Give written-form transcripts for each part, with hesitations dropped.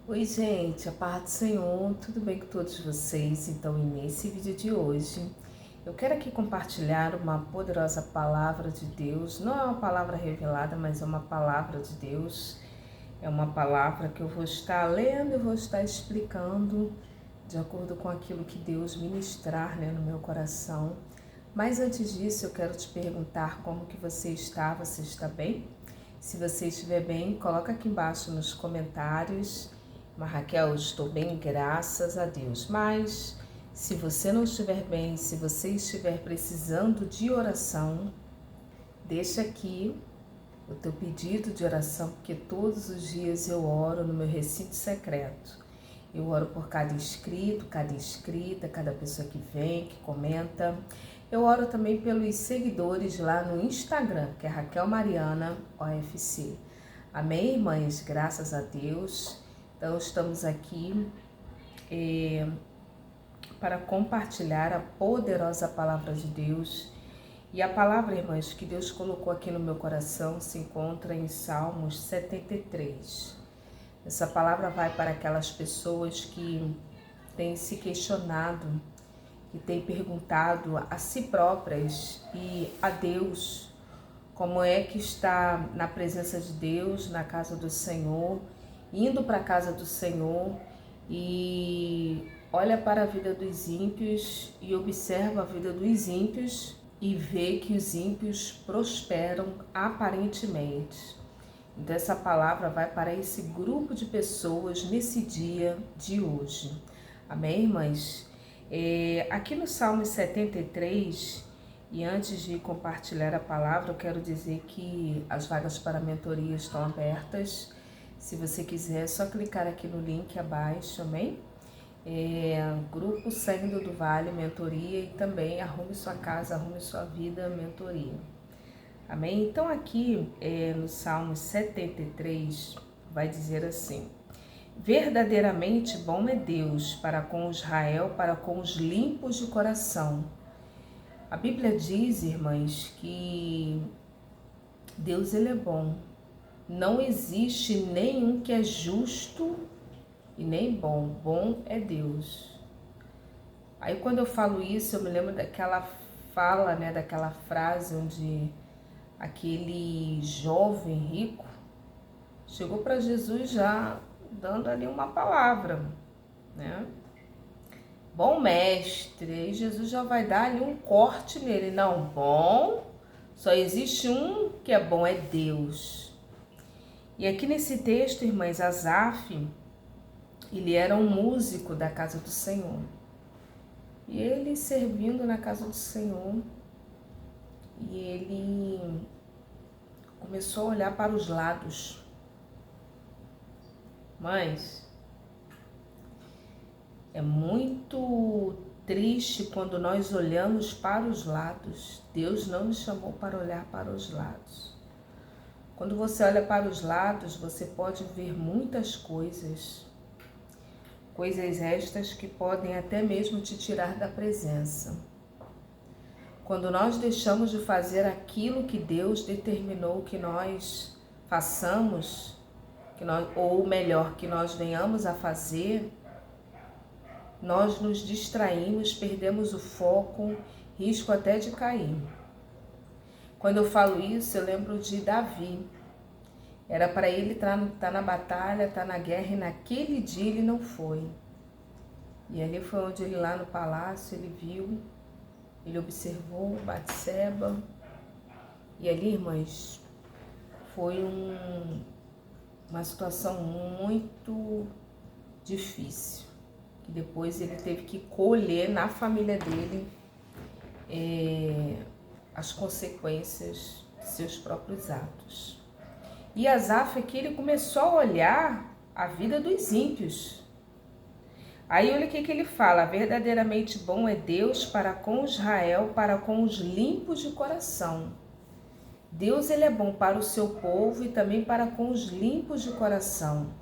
Oi gente, a paz do Senhor, tudo bem com todos vocês? Então, nesse vídeo de hoje, eu quero aqui compartilhar uma poderosa palavra de Deus. Não é uma palavra revelada, mas é uma palavra de Deus. É uma palavra que eu vou estar lendo e vou estar explicando de acordo com aquilo que Deus ministrar, no meu coração. Mas antes disso, eu quero te perguntar como que você está. Você está bem? Se você estiver bem, coloca aqui embaixo nos comentários. Mas Raquel, eu estou bem, graças a Deus. Mas se você não estiver bem, se você estiver precisando de oração, deixa aqui o teu pedido de oração, porque todos os dias eu oro no meu recinto secreto. Eu oro por cada inscrito, cada inscrita, cada pessoa que vem, que comenta. Eu oro também pelos seguidores lá no Instagram, que é Raquel Mariana OFC. Amém, irmãs? Graças a Deus. Então, estamos aqui para compartilhar a poderosa palavra de Deus. E a palavra, irmãs, que Deus colocou aqui no meu coração se encontra em Salmos 73. Essa palavra vai para aquelas pessoas que têm se questionado, que têm perguntado a si próprias e a Deus como é que está na presença de Deus, na casa do Senhor, indo para a casa do Senhor e olha para a vida dos ímpios e observa a vida dos ímpios e vê que os ímpios prosperam aparentemente. Então essa palavra vai para esse grupo de pessoas nesse dia de hoje. Amém, irmãs? Aqui no Salmo 73, e antes de compartilhar a palavra, eu quero dizer que as vagas para a mentoria estão abertas. Se você quiser, é só clicar aqui no link abaixo, amém? Grupo Saindo do Vale, mentoria, e também Arrume Sua Casa, Arrume Sua Vida, mentoria. Amém? Então aqui no Salmo 73 vai dizer assim: verdadeiramente bom é Deus para com Israel, para com os limpos de coração. A Bíblia diz, irmãs, que Deus ele é bom. Não existe nenhum que é justo e nem bom. Bom é Deus. Aí quando eu falo isso, eu me lembro daquela fala, daquela frase onde aquele jovem rico chegou para Jesus já dando ali uma palavra, Bom mestre, aí Jesus já vai dar ali um corte nele. Não, bom, só existe um que é bom, é Deus. E aqui nesse texto, irmãs, Asaf, ele era um músico da casa do Senhor. E ele servindo na casa do Senhor, e ele começou a olhar para os lados. Mas é muito triste quando nós olhamos para os lados. Deus não nos chamou para olhar para os lados. Quando você olha para os lados, você pode ver muitas coisas. Coisas estas que podem até mesmo te tirar da presença. Quando nós deixamos de fazer aquilo que Deus determinou que nós façamos, ou melhor, que nós venhamos a fazer, nós nos distraímos, perdemos o foco, risco até de cair. Quando eu falo isso, eu lembro de Davi. Era para ele estar na batalha, estar na guerra, e naquele dia ele não foi. E ali foi onde ele, lá no palácio, ele viu, ele observou Batseba. E ali, irmãs, foi uma situação muito difícil. Que depois ele teve que colher na família dele as consequências de seus próprios atos. E Asaf aqui, ele começou a olhar a vida dos ímpios. Aí olha o que ele fala: verdadeiramente bom é Deus para com Israel, para com os limpos de coração. Deus ele é bom para o seu povo e também para com os limpos de coração.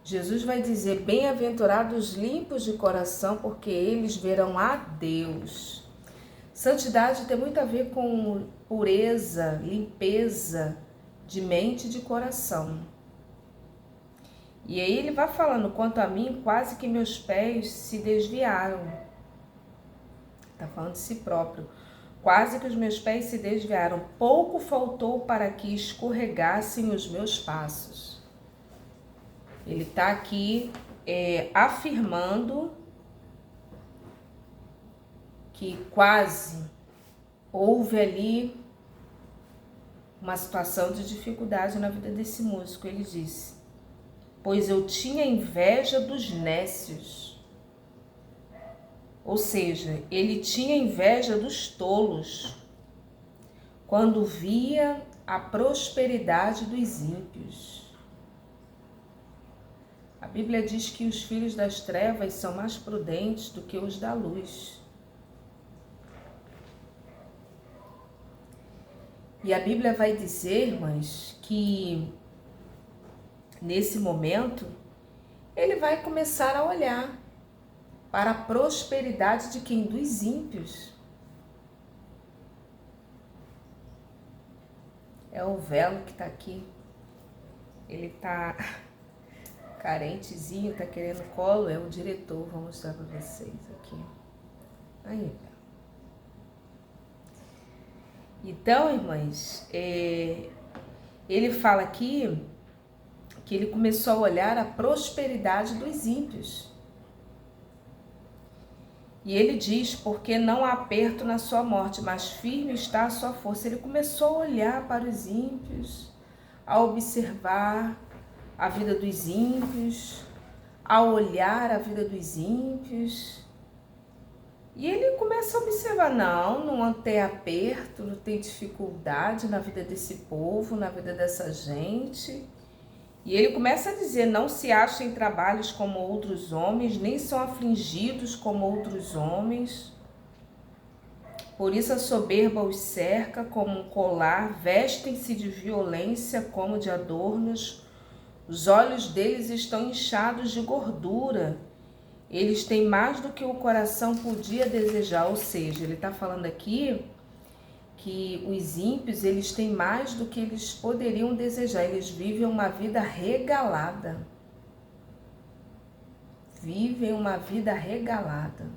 Jesus vai dizer: bem-aventurados limpos de coração, porque eles verão a Deus. Santidade tem muito a ver com pureza, limpeza de mente e de coração. E aí ele vai falando, quanto a mim, quase que meus pés se desviaram. Está falando de si próprio. Quase que os meus pés se desviaram. Pouco faltou para que escorregassem os meus passos. Ele está aqui afirmando que quase houve ali uma situação de dificuldade na vida desse músico. Ele disse, pois eu tinha inveja dos nécios. Ou seja, ele tinha inveja dos tolos, quando via a prosperidade dos ímpios. A Bíblia diz que os filhos das trevas são mais prudentes do que os da luz. E a Bíblia vai dizer, irmãs, que nesse momento ele vai começar a olhar para a prosperidade de quem? Dos ímpios. É o velo que está aqui. Ele está carentezinho, está querendo colo. É o diretor, vou mostrar para vocês aqui. Aí, então, irmãs, ele fala aqui que ele começou a olhar a prosperidade dos ímpios. E ele diz, porque não há aperto na sua morte, mas firme está a sua força. Ele começou a olhar para os ímpios, a observar a vida dos ímpios, a olhar a vida dos ímpios. E ele começa a observar, não tem aperto, não tem dificuldade na vida desse povo, na vida dessa gente. E ele começa a dizer, não se acham em trabalhos como outros homens, nem são afligidos como outros homens. Por isso a soberba os cerca como um colar, vestem-se de violência como de adornos. Os olhos deles estão inchados de gordura. Eles têm mais do que o coração podia desejar. Ou seja, ele está falando aqui que os ímpios, eles têm mais do que eles poderiam desejar. Eles vivem uma vida regalada. Vivem uma vida regalada.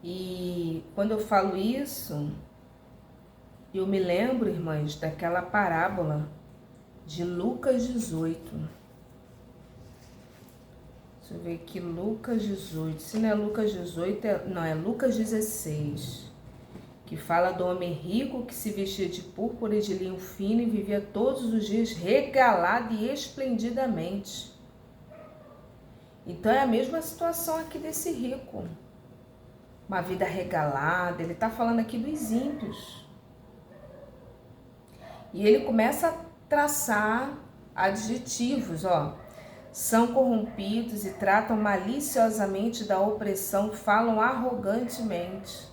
E quando eu falo isso, eu me lembro, irmãs, daquela parábola de Lucas 18. Deixa eu ver aqui, Lucas 18. Se não é Lucas 18, é Lucas 16. Que fala do homem rico que se vestia de púrpura e de linho fino e vivia todos os dias regalado e esplendidamente. Então é a mesma situação aqui desse rico. Uma vida regalada. Ele está falando aqui dos ímpios. E ele começa a traçar adjetivos, ó. São corrompidos e tratam maliciosamente da opressão, falam arrogantemente.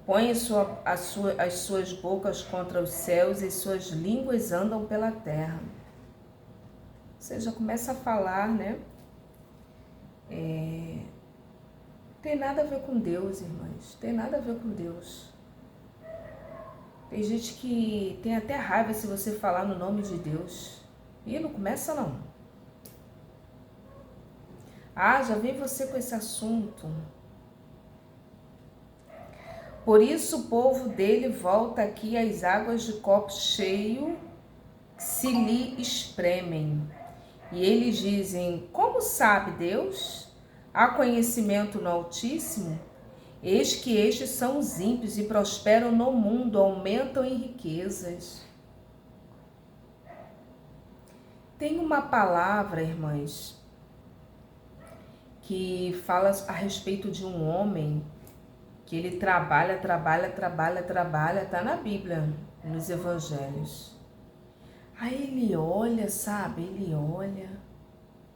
Põem as suas bocas contra os céus e suas línguas andam pela terra. Ou seja, começa a falar, né? Tem nada a ver com Deus, irmãs. Tem nada a ver com Deus. Tem gente que tem até raiva se você falar no nome de Deus. E não começa não. Já vem você com esse assunto. Por isso o povo dele volta aqui às águas de copo cheio, se lhe espremem. E eles dizem, como sabe Deus? Há conhecimento no Altíssimo? Eis que estes são os ímpios e prosperam no mundo, aumentam em riquezas. Tem uma palavra, irmãs, que fala a respeito de um homem que ele trabalha, tá na Bíblia, nos evangelhos. Aí ele olha, sabe,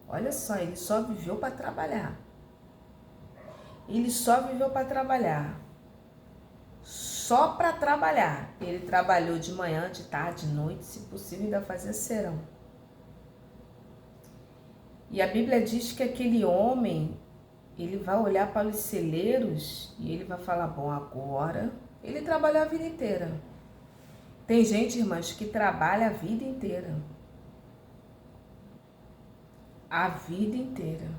olha só, ele só viveu para trabalhar. Só para trabalhar. Ele trabalhou de manhã, de tarde, de noite, se possível ainda fazia serão. E a Bíblia diz que aquele homem, ele vai olhar para os celeiros e ele vai falar, bom, agora ele trabalhou a vida inteira. Tem gente, irmãs, que trabalha a vida inteira. A vida inteira.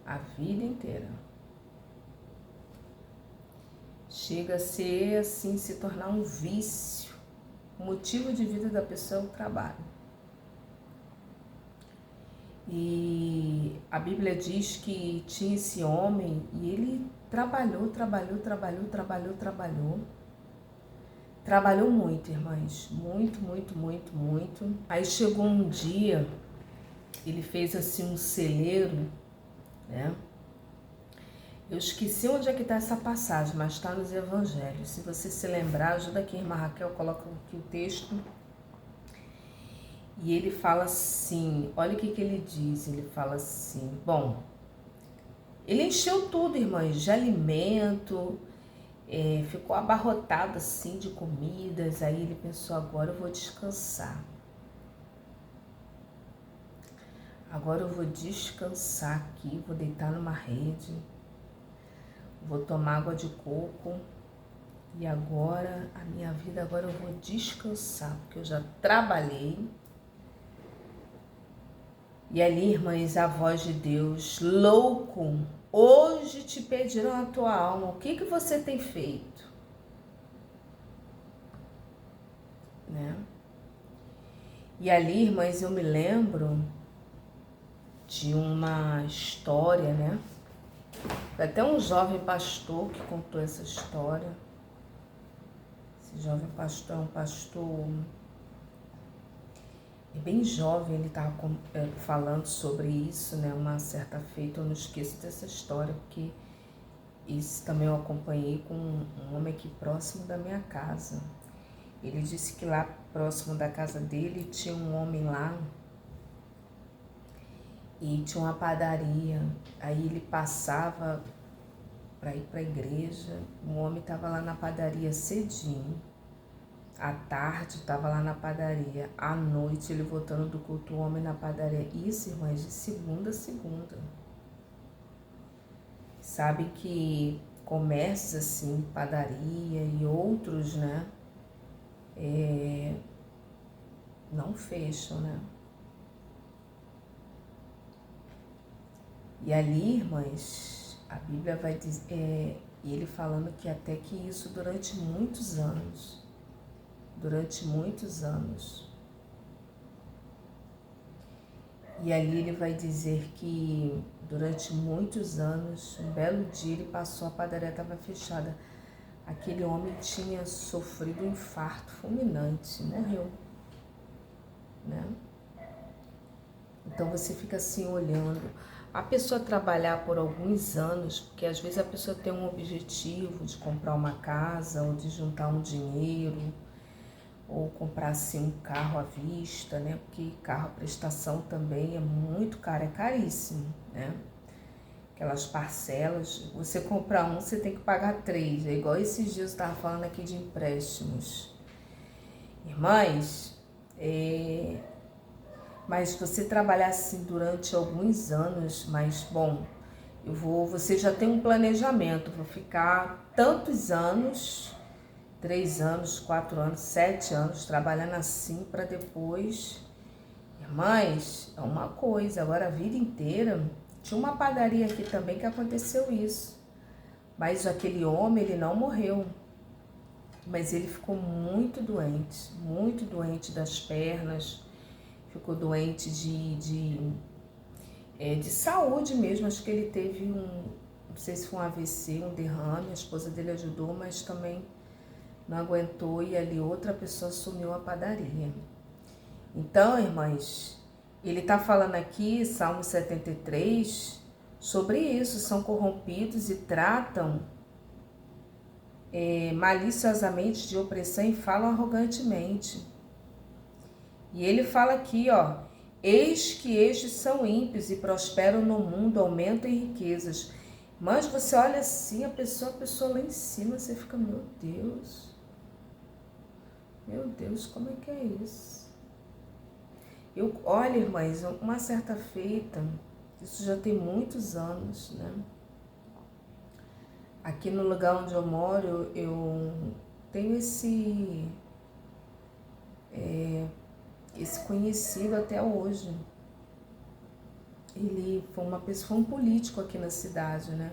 A vida inteira. Chega a ser assim, se tornar um vício. O motivo de vida da pessoa é o trabalho. E a Bíblia diz que tinha esse homem e ele trabalhou muito, irmãs. Muito. Aí chegou um dia, ele fez assim um celeiro, né? Eu esqueci onde é que está essa passagem, mas está nos evangelhos. Se você se lembrar, ajuda aqui, irmã Raquel, coloca aqui o texto. E ele fala assim, olha o que ele diz, ele fala assim, bom, ele encheu tudo, irmãs, de alimento, ficou abarrotado assim de comidas, aí ele pensou, agora eu vou descansar. Agora eu vou descansar aqui, vou deitar numa rede, vou tomar água de coco e agora, a minha vida, agora eu vou descansar, porque eu já trabalhei. E ali, irmãs, a voz de Deus, louco, hoje te pediram a tua alma, o que você tem feito? Né? E ali, irmãs, eu me lembro de uma história, né? Foi até um jovem pastor que contou essa história. Esse jovem pastor é um pastor bem jovem, ele estava falando sobre isso, né? Uma certa feita, eu não esqueço dessa história, porque isso também eu acompanhei com um homem aqui próximo da minha casa. Ele disse que lá próximo da casa dele tinha um homem lá e tinha uma padaria. Aí ele passava para ir para a igreja, o homem estava lá na padaria cedinho. À tarde estava lá na padaria, à noite ele voltando do culto, o homem na padaria. Isso, irmãs, de segunda a segunda. Sabe que comércios assim, padaria e outros, né, não fecham, né? E ali, irmãs, a Bíblia vai dizer, ele falando que até que isso durante muitos anos. E ali ele vai dizer que durante muitos anos, um belo dia ele passou, a padaria estava fechada. Aquele homem tinha sofrido um infarto fulminante, morreu, né? Então você fica assim olhando. A pessoa trabalhar por alguns anos, porque às vezes a pessoa tem um objetivo de comprar uma casa ou de juntar um dinheiro, ou comprar assim um carro à vista, né? Porque carro à prestação também é muito caro, é caríssimo, né? Aquelas parcelas, você comprar um, você tem que pagar 3, é igual esses dias eu estava falando aqui de empréstimos. Irmãs, mas você trabalhar assim durante alguns anos, mas bom, você já tem um planejamento, vou ficar tantos anos, 3 anos, 4 anos, 7 anos, trabalhando assim para depois. Irmãs, é uma coisa, agora a vida inteira. Tinha uma padaria aqui também que aconteceu isso. Mas aquele homem, ele não morreu. Mas ele ficou muito doente das pernas, ficou doente de saúde mesmo. Acho que ele teve não sei se foi um AVC, um derrame, a esposa dele ajudou, mas também não aguentou e ali outra pessoa assumiu a padaria. Então, irmãs, ele está falando aqui, Salmo 73, sobre isso, são corrompidos e tratam maliciosamente de opressão e falam arrogantemente. E ele fala aqui, ó, eis que estes são ímpios e prosperam no mundo, aumentam em riquezas. Mas você olha assim, a pessoa lá em cima, você fica, meu Deus, como é que é isso? Olha, irmãs, uma certa feita, isso já tem muitos anos, né? Aqui no lugar onde eu moro, tenho esse conhecido até hoje. Ele foi uma pessoa, foi um político aqui na cidade, né?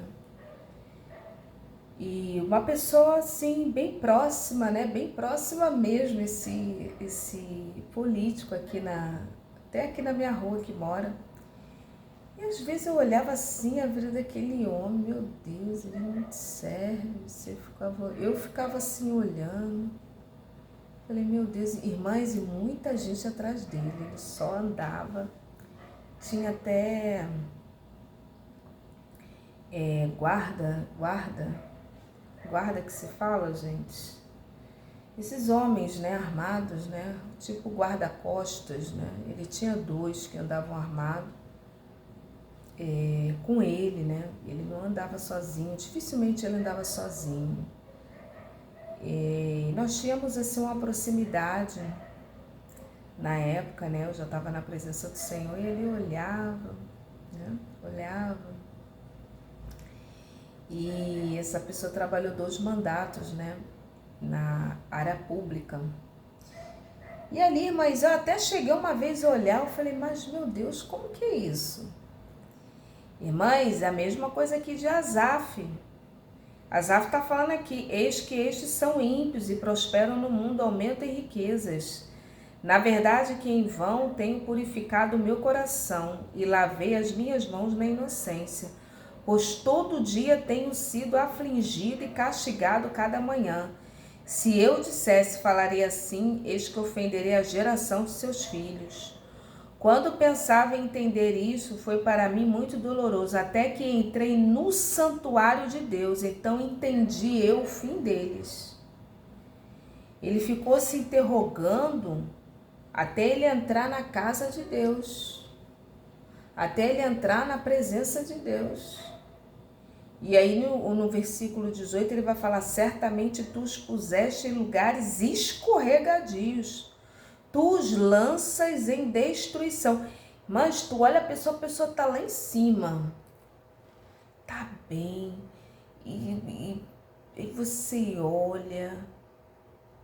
E uma pessoa assim, bem próxima, né? Bem próxima mesmo, esse político aqui até aqui na minha rua que mora. E às vezes eu olhava assim a vida daquele homem, meu Deus, ele é muito sério. Eu ficava assim olhando. Falei, meu Deus, irmãs, e muita gente atrás dele, ele só andava. Tinha até guarda que se fala, gente. Esses homens, né, armados, né, tipo guarda-costas, né, ele tinha 2 que andavam armados com ele, né, ele não andava sozinho, dificilmente ele andava sozinho. Nós tínhamos, assim, uma proximidade na época, né, eu já estava na presença do Senhor e ele olhava, né, olhava. E essa pessoa trabalhou 2 mandatos, né, na área pública. E ali, irmãs, eu até cheguei uma vez a olhar, eu falei, mas meu Deus, como que é isso? Irmãs, é a mesma coisa aqui de Asaf. Asaf está falando aqui, eis que estes são ímpios e prosperam no mundo, aumentam em riquezas. Na verdade que em vão tenho purificado o meu coração e lavei as minhas mãos na inocência, pois todo dia tenho sido afligido e castigado cada manhã. Se eu dissesse, falarei assim, eis que ofenderei a geração de seus filhos. Quando pensava em entender isso, foi para mim muito doloroso, até que entrei no santuário de Deus, então entendi eu o fim deles. Ele ficou se interrogando até ele entrar na casa de Deus, até ele entrar na presença de Deus. E aí no versículo 18 ele vai falar, certamente tu os puseste em lugares escorregadios, tu os lanças em destruição. Mas tu olha a pessoa tá lá em cima, tá bem, e você olha,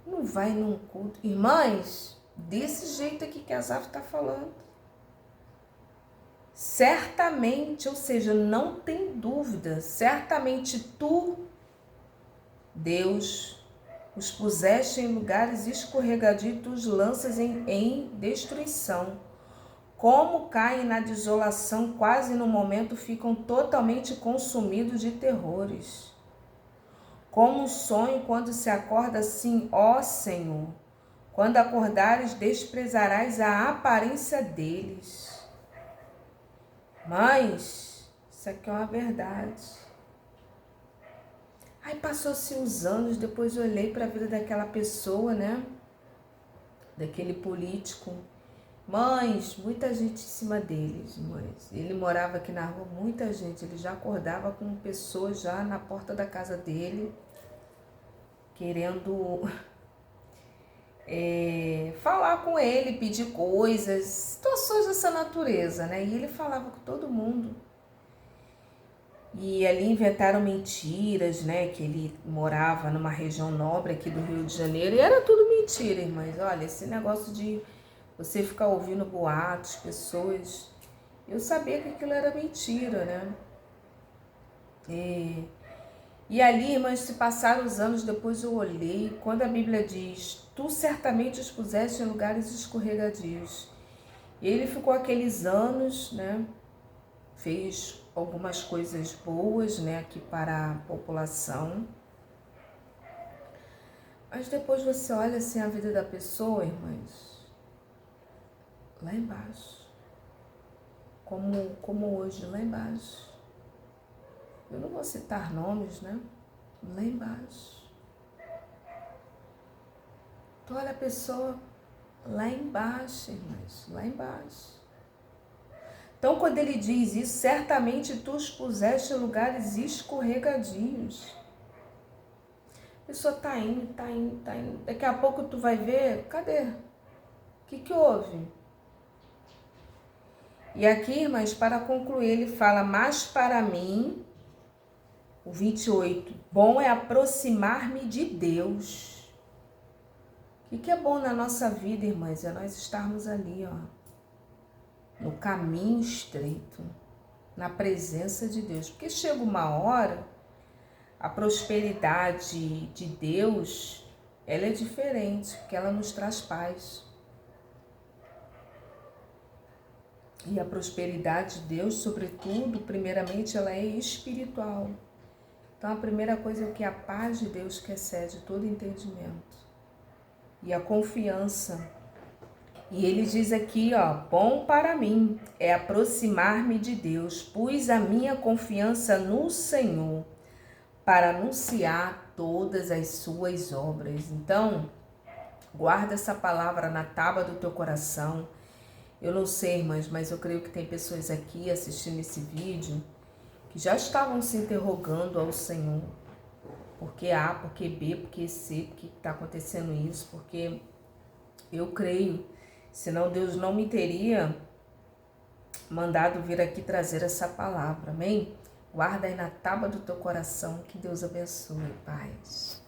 não vai num culto. Irmãs, desse jeito aqui que Asaf está falando. Certamente, ou seja, não tem dúvida, certamente tu, Deus, os puseste em lugares escorregadios, tu os lanças em destruição. Como caem na desolação, quase no momento ficam totalmente consumidos de terrores. Como um sonho quando se acorda assim, ó Senhor, quando acordares desprezarás a aparência deles. Mas isso aqui é uma verdade. Aí passou-se uns anos, depois eu olhei para a vida daquela pessoa, né? Daquele político. Mães, muita gente em cima deles, mães. Ele morava aqui na rua, muita gente. Ele já acordava com pessoas já na porta da casa dele, querendo falar com ele, pedir coisas, situações dessa natureza, né? E ele falava com todo mundo. E ali inventaram mentiras, né? Que ele morava numa região nobre aqui do Rio de Janeiro. E era tudo mentira, irmãs. Olha, esse negócio de você ficar ouvindo boatos, pessoas... Eu sabia que aquilo era mentira, né? E ali, irmãs, se passaram os anos, depois eu olhei, quando a Bíblia diz, tu certamente os puseste em lugares escorregadios. E ele ficou aqueles anos, né? Fez algumas coisas boas, né, aqui para a população. Mas depois você olha assim a vida da pessoa, irmãs, lá embaixo. Como hoje, lá embaixo. Eu não vou citar nomes, né? Lá embaixo. Tu olha a pessoa lá embaixo, irmãs, lá embaixo. Então, quando ele diz isso, certamente tu os puseste em lugares escorregadios. A pessoa tá indo. Daqui a pouco tu vai ver, cadê? O que houve? E aqui, irmãs, para concluir, ele fala, mas para mim, o 28, bom é aproximar-me de Deus. O que é bom na nossa vida, irmãs, é nós estarmos ali, ó, no caminho estreito, na presença de Deus. Porque chega uma hora, a prosperidade de Deus, ela é diferente, porque ela nos traz paz. E a prosperidade de Deus, sobretudo, primeiramente, ela é espiritual. Então, a primeira coisa é o que a paz de Deus que excede todo entendimento. E a confiança. E ele diz aqui, ó, bom para mim é aproximar-me de Deus, pus a minha confiança no Senhor para anunciar todas as suas obras. Então, guarda essa palavra na tábua do teu coração. Eu não sei, irmãs, mas eu creio que tem pessoas aqui assistindo esse vídeo que já estavam se interrogando ao Senhor. Por que A, por que B, por que C, por que está acontecendo isso? Porque eu creio, senão Deus não me teria mandado vir aqui trazer essa palavra, amém? Guarda aí na tábua do teu coração, que Deus abençoe, paz.